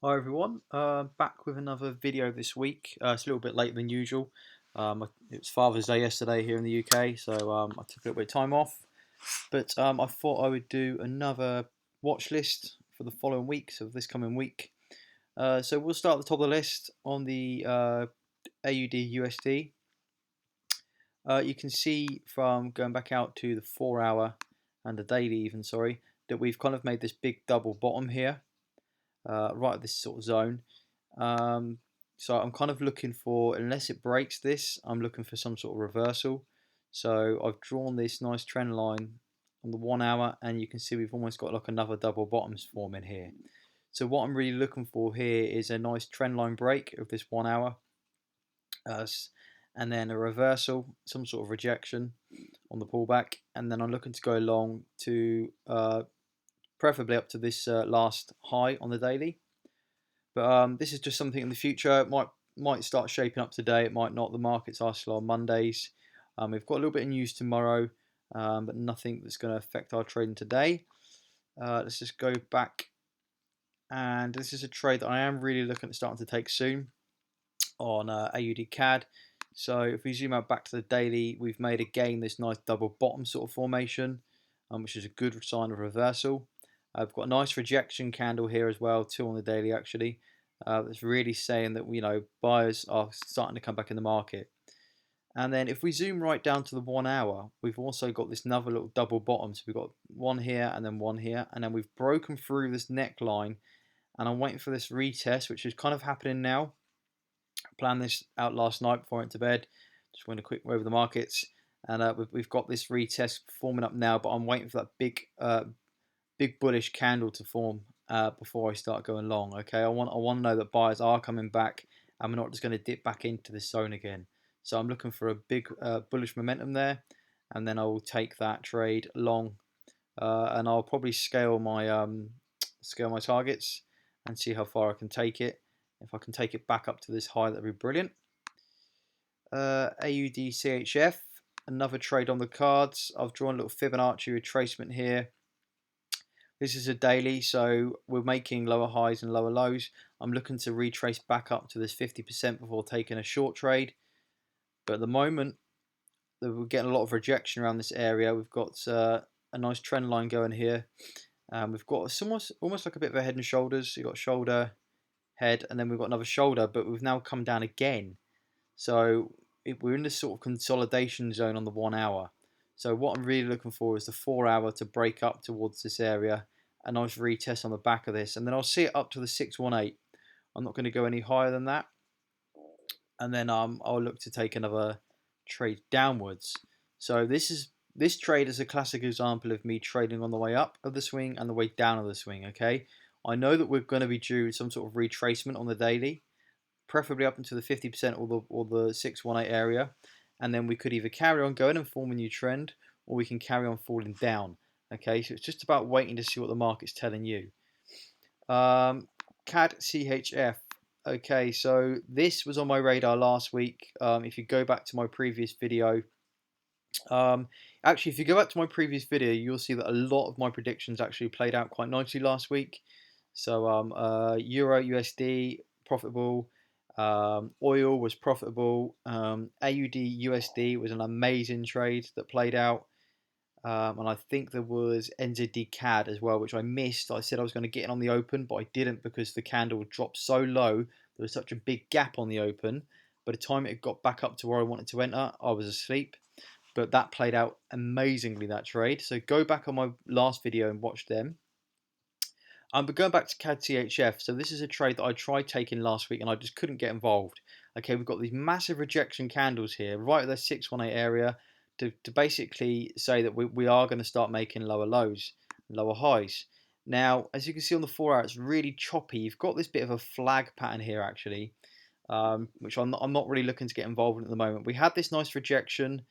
Hi everyone, back with another video this week. It's a little bit later than usual. It was Father's Day yesterday here in the UK, so I took a little bit of time off. But I thought I would do another watch list for the following week, so this coming week. So we'll start at the top of the list on the AUD USD. You can see from going back out to the 4 hour and the daily even, sorry, that we've kind of made this big double bottom here, right at this sort of zone. So I'm kind of looking for, unless it breaks this, I'm looking for some sort of reversal. So I've drawn this nice trend line on the 1 hour, and you can see we've almost got like another double bottoms forming here. So what I'm really looking for here is a nice trend line break of this 1 hour, and then a reversal, some sort of rejection on the pullback, and then I'm looking to go along to preferably up to this last high on the daily. But this is just something in the future. It might start shaping up today. It might not. The markets are slow on Mondays. We've got a little bit of news tomorrow, but nothing that's going to affect our trading today. Let's just go back. And this is a trade that I am really looking at starting to take soon on AUD CAD. So if we zoom out back to the daily, we've made again this nice double bottom sort of formation, which is a good sign of reversal. I've got a nice rejection candle here as well, two on the daily actually. That's really saying that buyers are starting to come back in the market. And then if we zoom right down to the 1 hour, we've also got this another little double bottom. So we've got one here and then one here, and then we've broken through this neckline. And I'm waiting for this retest, which is kind of happening now. I planned this out last night before I went to bed. Just went a quick way over the markets, and we've got this retest forming up now. But I'm waiting for that big bullish candle to form before I start going long. Okay, I want to know that buyers are coming back, and we're not just going to dip back into this zone again. So I'm looking for a big bullish momentum there, and then I will take that trade long, and I'll probably scale my targets and see how far I can take it. If I can take it back up to this high, that'd be brilliant. AUD CHF, another trade on the cards. I've drawn a little Fibonacci retracement here. This is a daily, so we're making lower highs and lower lows. I'm looking to retrace back up to this 50% before taking a short trade. But at the moment, we're getting a lot of rejection around this area. We've got a nice trend line going here. We've got almost like a bit of a head and shoulders. You've got shoulder, head, and then we've got another shoulder, but we've now come down again. So we're in this sort of consolidation zone on the 1 hour. So what I'm really looking for is the 4 hour to break up towards this area, a nice retest on the back of this, and then I'll see it up to the 618. I'm not going to go any higher than that, and then I'll look to take another trade downwards. So this trade is a classic example of me trading on the way up of the swing and the way down of the swing. Okay, I know that we're going to be due some sort of retracement on the daily, preferably up into the 50% or the 618 area, and then we could either carry on going and form a new trend, or we can carry on falling down. Okay, so it's just about waiting to see what the market's telling you. CAD CHF. Okay, so this was on my radar last week. If you go back to my previous video, actually, if you go back to my previous video, you'll see that a lot of my predictions actually played out quite nicely last week. So Euro USD profitable, oil was profitable, AUD USD was an amazing trade that played out, and I think there was NZD CAD as well, which I missed. I said I was going to get in on the open, but I didn't because the candle dropped so low. There was such a big gap on the open. By the time it got back up to where I wanted to enter, I was asleep. But that played out amazingly, that trade. So go back on my last video and watch them. But going back to CAD CHF, so this is a trade that I tried taking last week and I just couldn't get involved. Okay, we've got these massive rejection candles here, right at the 618 area, to basically say that we are going to start making lower lows, lower highs. Now, as you can see on the 4 hour, it's really choppy. You've got this bit of a flag pattern here, actually, which I'm not really looking to get involved in at the moment. We had this nice rejection.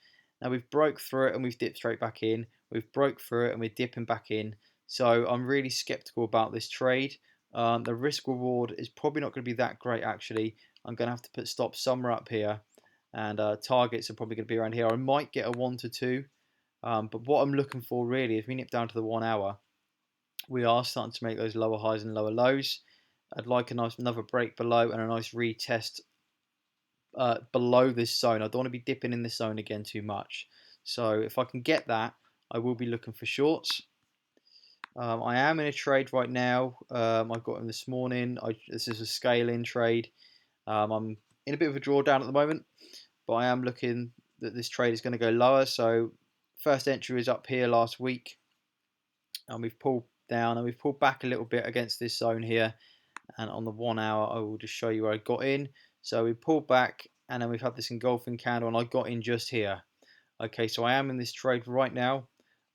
Now we've broke through it and we've dipped straight back in. We've broke through it and we're dipping back in. So I'm really skeptical about this trade. The risk reward is probably not going to be that great, actually. I'm going to have to put stops somewhere up here, and targets are probably going to be around here. I might get a 1 to 2, but what I'm looking for really, if we nip down to the 1 hour, we are starting to make those lower highs and lower lows. I'd like a nice another break below and a nice retest below this zone. I don't want to be dipping in this zone again too much. So if I can get that, I will be looking for shorts. I am in a trade right now. I got in this morning. This is a scale-in trade. I'm in a bit of a drawdown at the moment, but I am looking that this trade is going to go lower. So first entry was up here last week, and we've pulled down and we've pulled back a little bit against this zone here. And on the 1 hour, I will just show you where I got in. So we pulled back, and then we've had this engulfing candle, and I got in just here. Okay, so I am in this trade right now.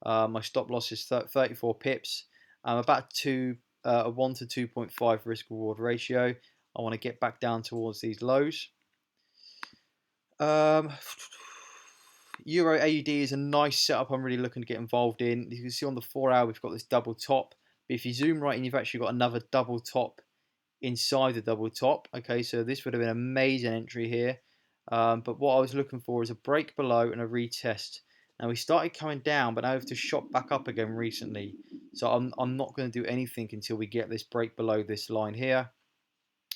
My stop loss is 34 pips. I'm about a 1 to 2.5 risk reward ratio. I want to get back down towards these lows. Euro AUD is a nice setup I'm really looking to get involved in. You can see on the 4 hour we've got this double top. But if you zoom right in, you've actually got another double top inside the double top. Okay, so this would have been an amazing entry here. But what I was looking for is a break below and a retest. Now we started coming down, but now we have to shot back up again recently. So I'm not going to do anything until we get this break below this line here,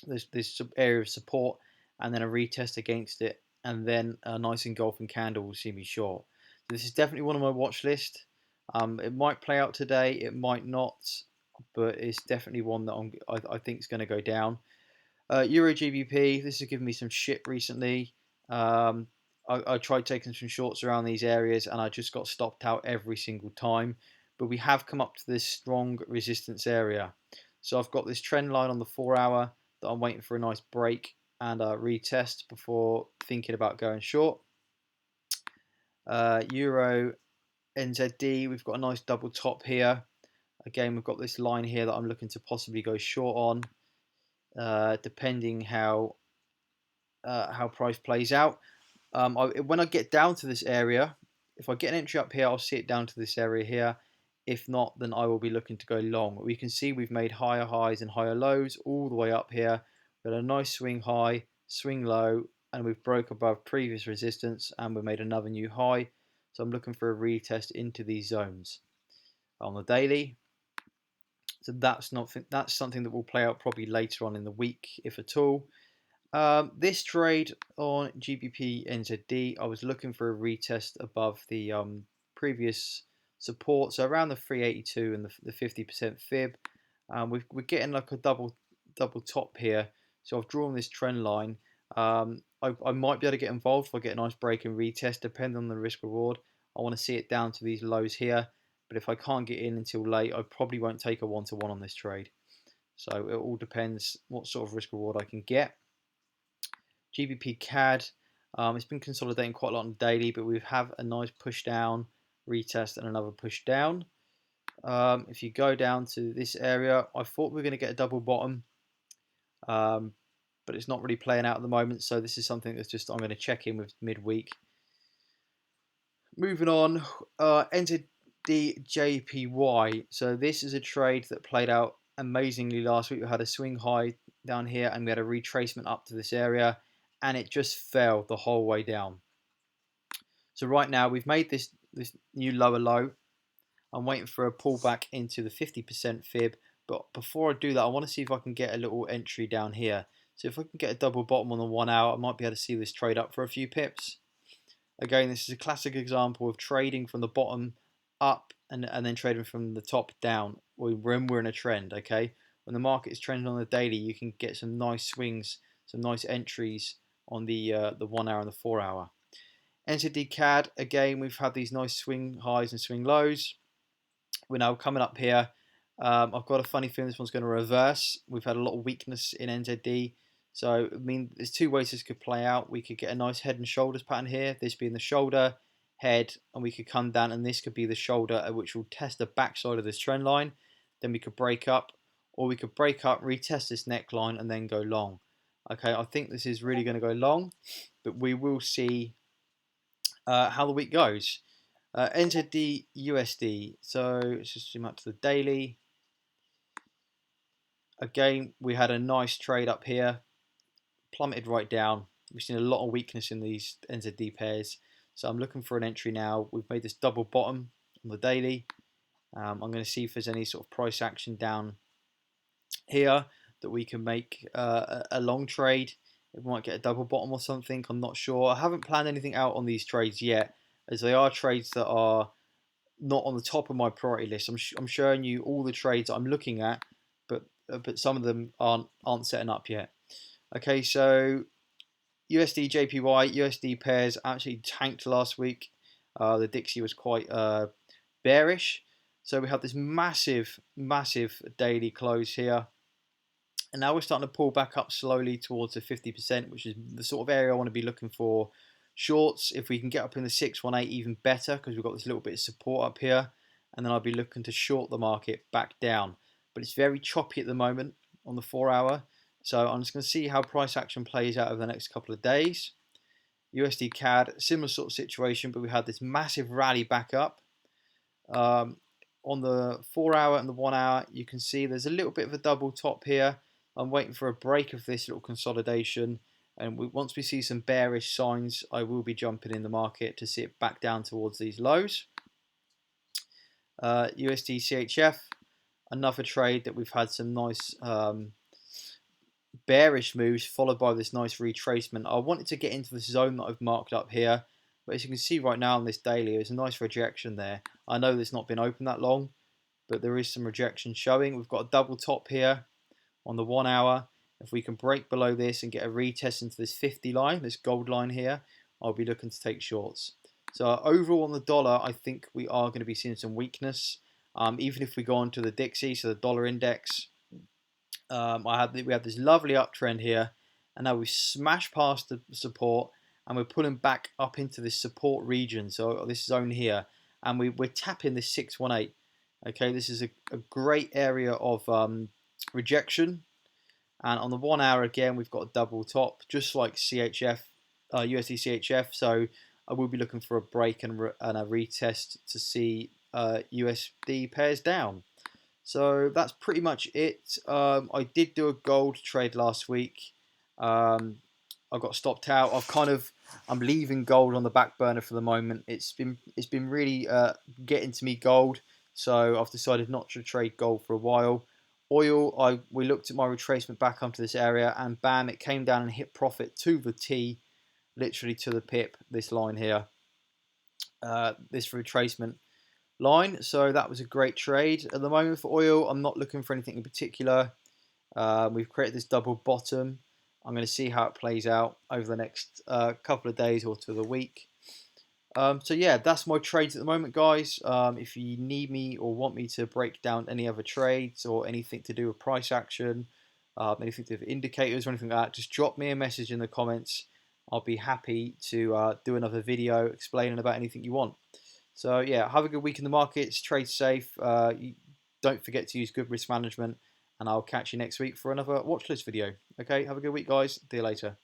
this area of support, and then a retest against it, and then a nice engulfing candle will see me short. So this is definitely one on my watch list. It might play out today, it might not, but it's definitely one that I think is going to go down. Euro GBP, this has given me some shit recently. I tried taking some shorts around these areas and I just got stopped out every single time. But we have come up to this strong resistance area. So I've got this trend line on the 4 hour that I'm waiting for a nice break and a retest before thinking about going short. Euro NZD, we've got a nice double top here. Again, we've got this line here that I'm looking to possibly go short on, depending how price plays out. When I get down to this area, if I get an entry up here, I'll see it down to this area here. If not, then I will be looking to go long. We can see we've made higher highs and higher lows all the way up here. We've got a nice swing high, swing low, and we've broke above previous resistance and we've made another new high. So I'm looking for a retest into these zones on the daily. So that's something that will play out probably later on in the week, if at all. This trade on GBP NZD, I was looking for a retest above the previous support, so around the 382 and the 50% fib. We're getting like a double top here, so I've drawn this trend line. I might be able to get involved if I get a nice break and retest, depending on the risk reward. I want to see it down to these lows here, but if I can't get in until late, I probably won't take a 1-to-1 on this trade. So it all depends what sort of risk reward I can get. GBP CAD, it's been consolidating quite a lot on daily, but we have a nice push down, retest, and another push down. If you go down to this area, I thought we were going to get a double bottom, but it's not really playing out at the moment, so this is something that's just I'm going to check in with midweek. Moving on, NZD JPY. So this is a trade that played out amazingly last week. We had a swing high down here, and we had a retracement up to this area, and it just fell the whole way down. So right now we've made this new lower low. I'm waiting for a pullback into the 50% fib, but before I do that, I want to see if I can get a little entry down here. So if I can get a double bottom on the 1 hour, I might be able to see this trade up for a few pips. Again, this is a classic example of trading from the bottom up and then trading from the top down when we're in a trend, okay? When the market is trending on the daily, you can get some nice swings, some nice entries on the 1 hour and the 4 hour. NZD CAD, again, we've had these nice swing highs and swing lows. We're now coming up here. I've got a funny feeling this one's going to reverse. We've had a lot of weakness in NZD. So, I mean, there's two ways this could play out. We could get a nice head and shoulders pattern here, this being the shoulder, head, and we could come down and this could be the shoulder, which will test the backside of this trend line. Then we could break up, or we could break up, retest this neckline, and then go long. Okay, I think this is really going to go long, but we will see how the week goes. NZD USD, so let's just zoom up to the daily. Again, we had a nice trade up here, plummeted right down. We've seen a lot of weakness in these NZD pairs, so I'm looking for an entry now. We've made this double bottom on the daily. I'm going to see if there's any sort of price action down here. that we can make a long trade. We might get a double bottom or something. I'm not sure. I haven't planned anything out on these trades yet, as they are trades that are not on the top of my priority list. I'm showing you all the trades I'm looking at, but some of them aren't setting up yet. Okay, so USD JPY, USD pairs actually tanked last week. The Dixie was quite bearish. So we have this massive daily close here. And now we're starting to pull back up slowly towards the 50%, which is the sort of area I want to be looking for shorts. If we can get up in the 618, even better, because we've got this little bit of support up here. And then I'll be looking to short the market back down. But it's very choppy at the moment on the 4 hour. So I'm just going to see how price action plays out over the next couple of days. USD CAD, similar sort of situation, but we had this massive rally back up. On the 4 hour and the 1 hour, you can see there's a little bit of a double top here. I'm waiting for a break of this little consolidation, and once we see some bearish signs, I will be jumping in the market to see it back down towards these lows. USD CHF, another trade that we've had some nice bearish moves followed by this nice retracement. I wanted to get into the zone that I've marked up here, but as you can see right now on this daily, there's a nice rejection there. I know it's not been open that long, but there is some rejection showing. We've got a double top here on the 1 hour. If we can break below this and get a retest into this 50 line, this gold line here, I'll be looking to take shorts. So overall on the dollar, I think we are going to be seeing some weakness. Even if we go on to the Dixie, so the dollar index, we had this lovely uptrend here, and now we've smashed past the support, and we're pulling back up into this support region, so this zone here, and we're tapping this 618. Okay, this is a great area of rejection. And on the 1 hour again, we've got a double top, just like CHF, USD CHF. So I will be looking for a break and a retest to see USD pairs down. So that's pretty much it. I did do a gold trade last week. I got stopped out. I'm leaving gold on the back burner for the moment. It's been really getting to me, gold. So I've decided not to trade gold for a while. Oil, we looked at my retracement back onto this area, and bam, it came down and hit profit to the T, literally to the pip, this line here, this retracement line. So that was a great trade. At the moment for oil, I'm not looking for anything in particular. We've created this double bottom. I'm going to see how it plays out over the next couple of days or to the week. So yeah, that's my trades at the moment, guys. If you need me or want me to break down any other trades or anything to do with price action, anything to do with indicators or anything like that, just drop me a message in the comments. I'll be happy to do another video explaining about anything you want. So yeah, have a good week in the markets, trade safe. Don't forget to use good risk management, and I'll catch you next week for another watch list video. Okay, have a good week, guys. See you later.